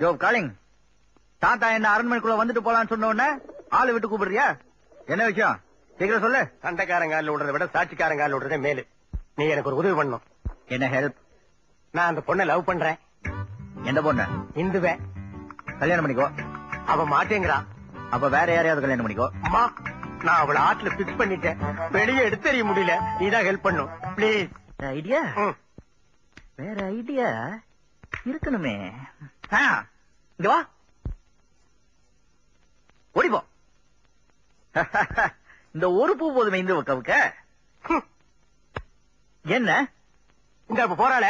யோ calling, தாத்தா என்ன அரண்மனைக்குள்ள வந்துட்டு போலான்னு சொன்ன உடனே ஆளு விட்டு கூப்பிடுறியா? என்ன விஷயம் சீக்கிரம் சொல்லு. சண்டைக்காரங்கால விடுறத விட சாட்சிக்காரங்கால விடுறதே மேலு. நீ எனக்கு ஒரு உதவி பண்ணணும். என்ன ஹெல்ப்? நான் அந்த பொண்ணை லவ் பண்றேன். எந்த பொண்ணு? இந்துவே. கல்யாணம் பண்ணிக்கோ. அவ மாட்டேங்கிறா. அப்ப வேற யாரையாவது கல்யாணம் பண்ணிக்கோ. அம்மா, நான் அவளை ஆட்ல பிக்ஸ் பண்ணிட்டேன். வெளியே எடுத்தறிய முடியல. நீதான் ஹெல்ப் பண்ணும் பிளீஸ். ஐடியா? வேற ஐடியா இருக்கணுமே. இங்க வா, ஓடிப்போ. இந்த ஒரு பூ போதுமே இந்து கவுக்க. என்ன இந்த போறாள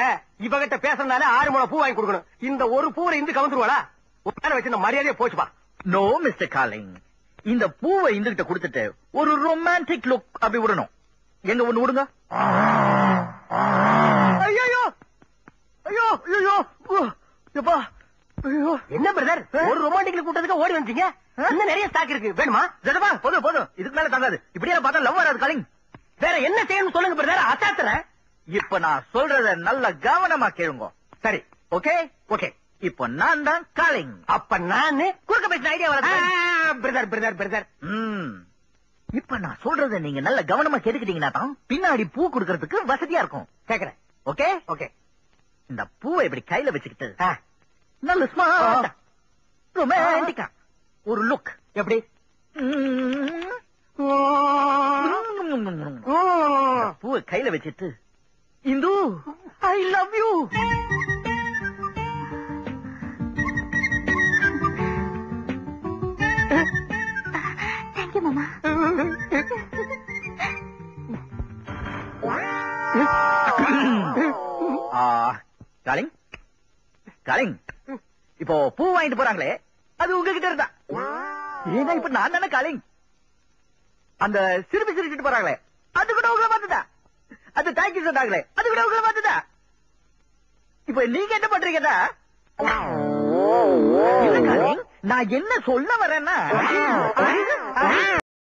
இவகிட்ட பேசுறதுனால 6 முளை பூ வாங்கி கொடுக்கணும். இந்த ஒரு பூவை இந்து கவுந்துருவாளா? வச்சு இந்த மரியாதையே போச்சுப்பா. நோ மிஸ்டர் காலிங், இந்த பூவை இந்துகிட்ட கொடுத்துட்டு ஒரு ரொமான்டிக் லுக் அப்படி விடணும். எங்க ஒண்ணு விடுங்க. ஐயோ ஐயோ ஐயோ எப்பா. என்ன பிரதர், ஒரு ரொமான்டிக்ல கூட்டத்துக்கு ஓடி வந்துட்டீங்க? இன்னும் நிறைய ஸ்டாக் இருக்கு, வேணுமா? போதும் போதும், இதுக்கு மேல தாங்காது. இப்படியே பார்த்தா லவ் வராது காலிங். வேற என்ன செய்யணும் சொல்லுங்க பிரதர், அசாத்துறேன். இப்ப நான் சொல்றத நல்ல கவனமா கேளுங்க. சரி, ஓகே ஓகே. இப்போ நான் தான் காலிங். அப்ப நானு குறுக்க பேசின ஐடியா வராது. Brother brother brother. இப்ப நான் சொல்றத நீங்க நல்ல கவனமா கேட்டுக்கிட்டீங்கன்னா தான் பின்னாடி பூ கொடுக்கறதுக்கு வசதியா இருக்கும். கேக்குறேன். Okay okay. இந்த பூவை இப்படி கையில வச்சுக்கிட்டு நல்ல ஸ்மார்ட்டா ரொமான்டிக்கா ஒரு லுக். எப்படி? பூவை கையில வச்சிட்டு Hindu I love you. Thank you மாமா. காலிங் காலிங், இப்போ பூ வாங்கிட்டு போறாங்களே அது உங்ககிட்ட இருந்தா. ஏன்னா இப்ப நான் தானே காலிங். அந்த சிரிப்பு சிரிச்சுட்டு போறாங்களே அது கூட உங்களை பார்த்துதா. அது தேங்க்யூ சொன்னாங்களே அது கூட உங்களை பார்த்துதா. இப்ப நீங்க என்ன பண்றீங்கன்னா, நான் என்ன சொல்ல வரேன்னா